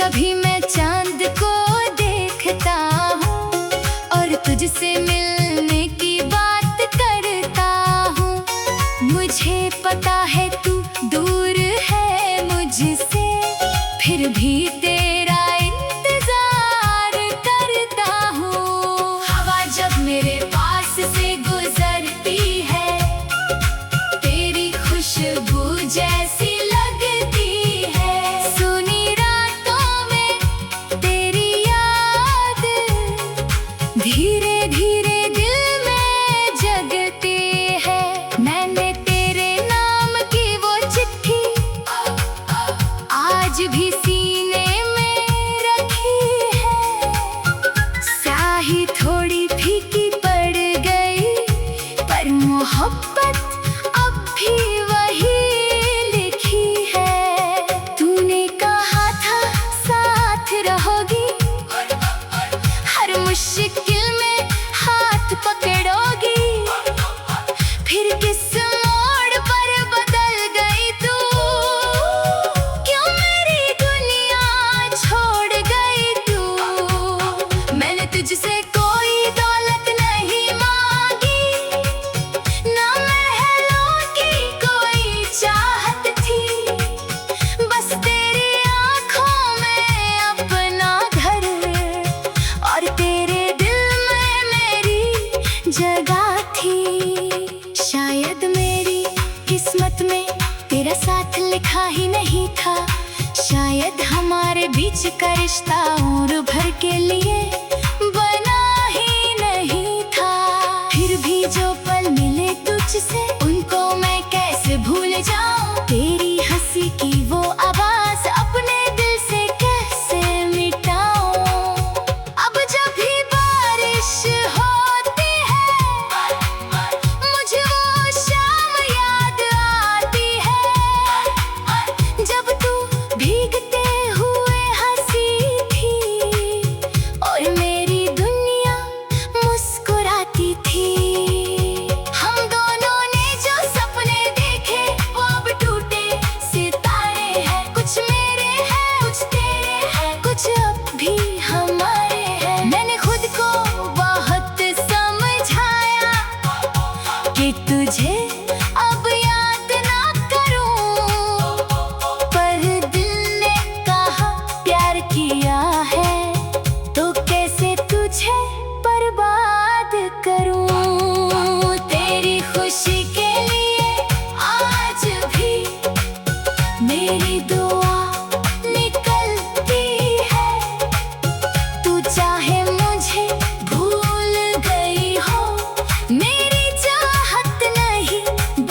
कभी मैं चांद को देखता हूँ और तुझसे मिलने की बात करता हूँ। मुझे पता है तू दूर है मुझसे, फिर भी तेरा इंतजार करता हूँ। हवा जब मेरे पास से गुजरती है, तेरी खुशबू जैसी लगती है। सुनी रातों में तेरी याद धीरे धीरे दिल में जगती है। मैंने तेरे नाम की वो चिट्ठी आज भी सीने में रखी है। स्याही थोड़ी फीकी पड़ गई, पर मोहब्बत अब भी वही लिखी है। तूने कहा था साथ रहोगी, हर मुश्किल में हाथ पकड़ोगी। फिर किस मोड़ पर बदल गई तू, क्यों मेरी दुनिया छोड़ गई तू। मैंने तुझसे कोई दौलत नहीं मांगी, ना महलों की कोई चाहत थी। बस तेरी आँखों में अपना घर और तेरे दिल में मेरी जगह थी। शायद मेरी किस्मत में तेरा साथ लिखा ही नहीं था, शायद हमारे बीच का रिश्ता उम्र भर के लिए बना ही नहीं था। फिर भी जो पल मिले तुझसे, उनको मैं कैसे भूल जाऊं। तेरी हंसी की वो आवाज अपने दिल से कैसे मिटाऊं। अब जब भी बारिश होती है, मुझे वो शाम याद आती है, जब तू भीगते हुए हंसी थी और मेरी दुनिया मुस्कुराती थी। हम दोनों ने जो सपने देखे वो अब टूटे सितारे हैं। कुछ मेरे हैं, कुछ तेरे हैं, कुछ अब भी हमारे हैं। मैंने खुद को बहुत समझाया कि तुझे अब याद ना करूं, पर दिल ने कहा प्यार किया है तो कैसे तुझे बर्बाद करूं। तेरी खुशी के लिए आज भी मेरी दुआ निकलती है। तू चाहे मुझे भूल गई हो, मेरी चाहत नहीं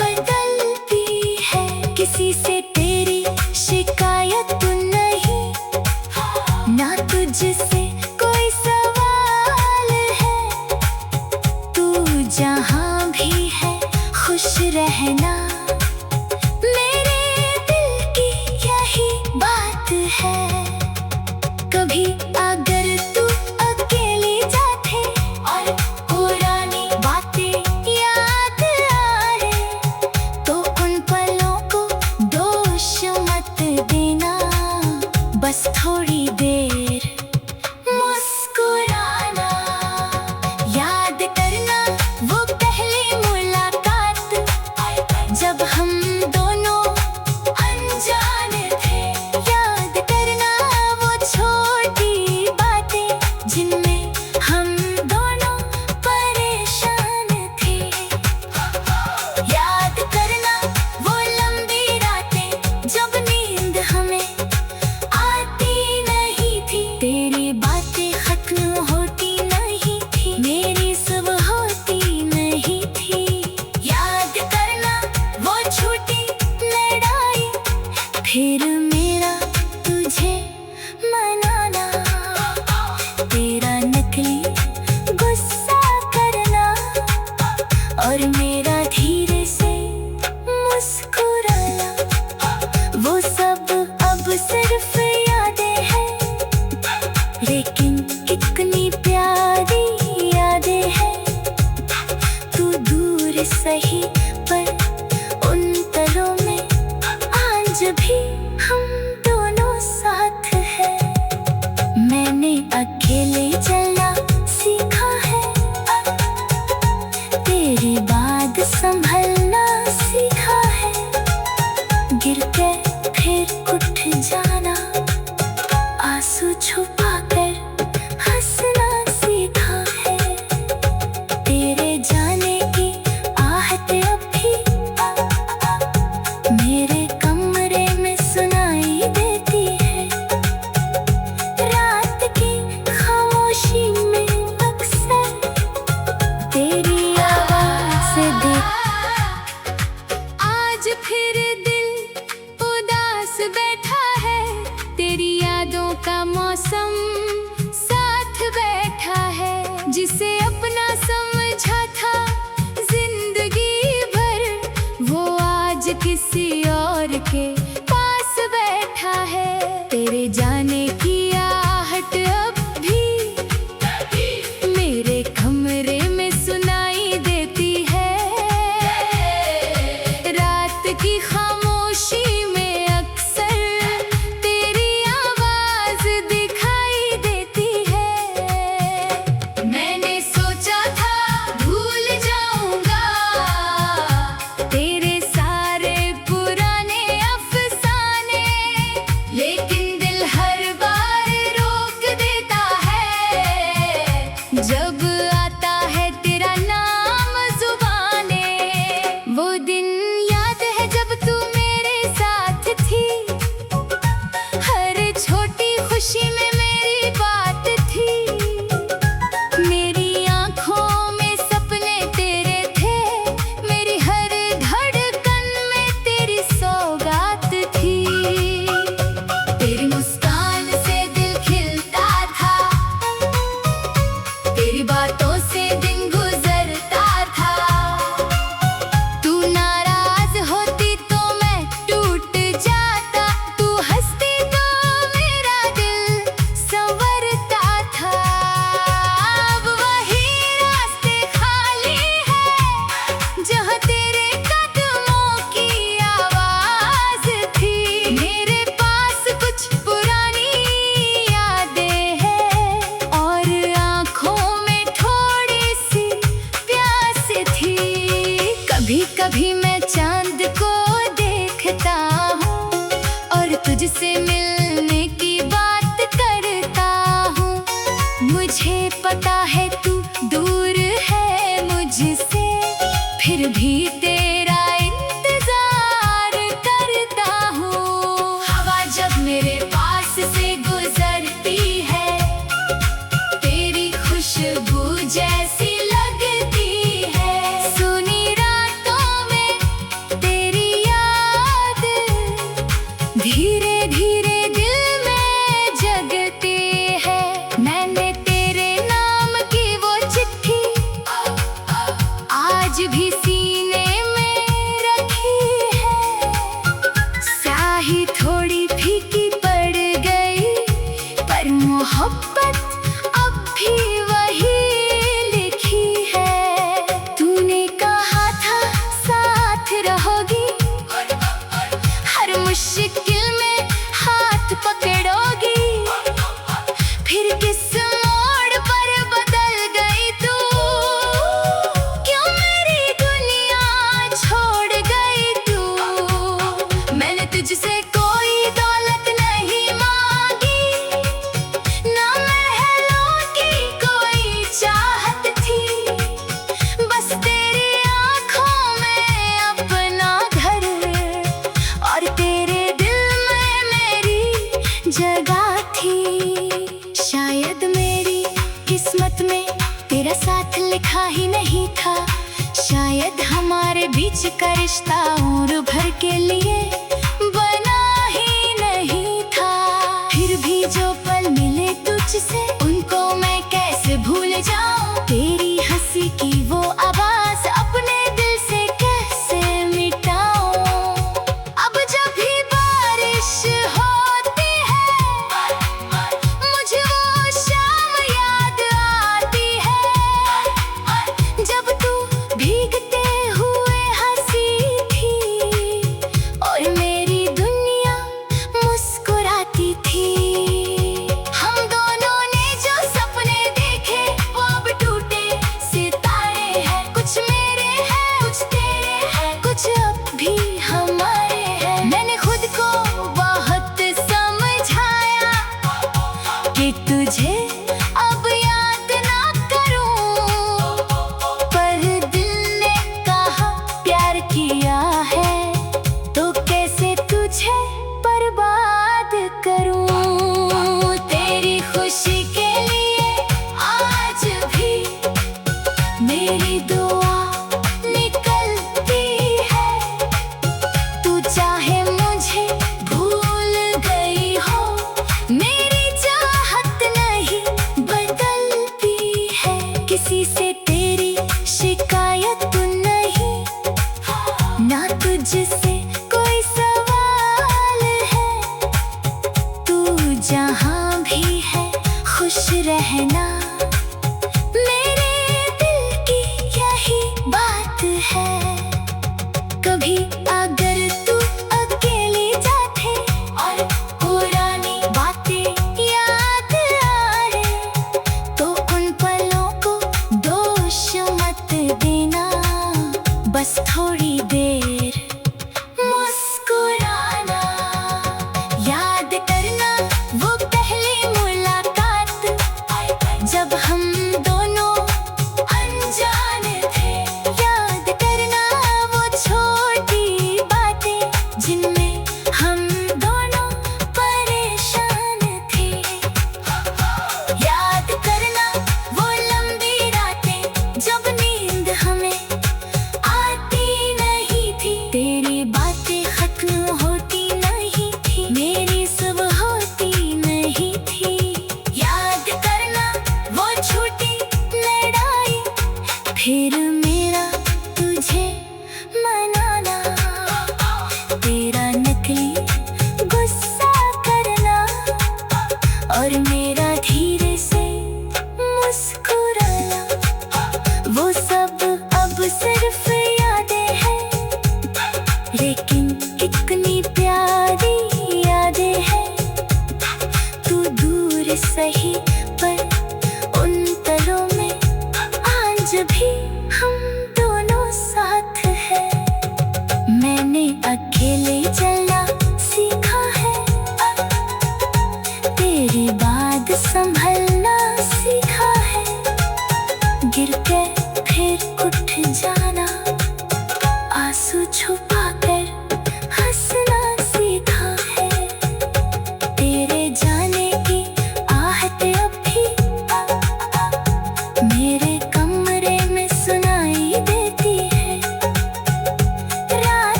बदलती है। किसी से तेरी शिकायत नहीं, ना तुझसे कोई सवाल है। तू जहाँ भी है खुश रहना, मेरे दिल की यही बात है। कभी अगर तू अकेली जाते और पुरानी बातें याद आए, तो उन पलों को दोष मत देना। बस थोड़ी देर मुस्कुराना, याद करना वो पहली मुलाकात, जब हम दोनों अनजान थे। याद करना वो छोटी बातें जिनमें हम दोनों परेशान थे। याद करना वो लंबी रातें जब नींद हमें आती नहीं थी। तेरी बातें खत्म होती नहीं थी, मेरी सुबह होती नहीं थी। याद करना वो छोटी लड़ाई, फिर मेरा तुझे मनाना, तेरा नकली गुस्सा करना और मेरा धीरे से मुस्कुराना। वो सब अब सिर्फ यादें हैं, लेकिन कितनी प्यारी यादें हैं। तू दूर सही पर उन तलों में आज भी हम दोनों साथ हैं। गिर के फिर उठ जाना, आंसू छुपा कर हंसना सीखा है। तेरे जाने की आहट अब भी मेरे कमरे में सुनाई देती है। रात की खामोशी में अक्सर तेरी आवाज़ देख। आज फिर दिल उदास बैठा है, तेरी यादों का मौसम साथ बैठा है। जिसे अपना समझा था जिंदगी भर, वो आज किसी और के पास बैठा है। तेरे जाने की आहट अब भी मेरे कमरे में सुनाई देती है। रात की खामोशी में अक्सर तेरी आवाज दिखाई देती है। मैंने सोचा था भूल जाऊंगा तेरे सारे पुराने अफसाने, लेकिन दिल हर बार रोक देता है जब आता है तेरा नाम जुबाने। वो दिन याद है जब तू मेरे साथ थी, हर छोटी खुशी में मेरी बात थी। मेरी आंखों में सपने तेरे थे, मेरी हर धड़कन में तेरी सौगात थी। तेरी मुस्कान से दिल खिलता था, तेरी बातों से दिन गुजरता था। तू नाराज होती तो मैं टूट जाता, तू हंसती तो मेरा दिल संवरता था। अब वही रास्ते खाली है जहाँ तेरे कदमों की आवाज थी। मेरे पास कुछ पुरानी यादें हैं और आंखों में थोड़ी सी प्यास थी। कभी कभी मैं चांद को देखता हूँ और तुझसे मिलने की बात करता हूँ। मुझे पता है तू दूर है मुझसे, फिर भी तेरा इंतजार करता हूँ। हवा जब मेरे पास से गुजरती है, तेरी खुशबू जैसी लगती है। सुनी रातों में तेरी याद धीरे धीरे दिल में जगती है। मैंने तेरे नाम की वो चिट्ठी आज भी सीने में रखी है। स्याही थोड़ी फीकी पड़ गई, पर मोहब्बत अब भी वही लिखी है। तूने कहा था साथ रहोगी, हर मुश्किल में हाथ पकड़ोगी। फिर किस मोड़ पर बदल गई तू, क्यों मेरी दुनिया छोड़ गई तू। मैंने तुझसे कोई दौलत नहीं मांगी, ना महलों की कोई चाहत थी। बस तेरी आंखों में अपना घर और तेरे दिल में मेरी जगह थी। शायद मेरी किस्मत में तेरा साथ लिखा ही नहीं था, शायद हमारे बीच का रिश्ता उम्र भर के लिए बना ही नहीं था। फिर भी जो पल मिले तुझसे, उनको मैं कैसे भूल जाऊं। तेरी हंसी की वो आवाज अपने दिल से कैसे मिटाऊं। अब जब भी बारिश होती है, मुझे वो शाम याद आती है जब तू भीगते हुए हंसी थी और जहाँ भी है खुश रहना।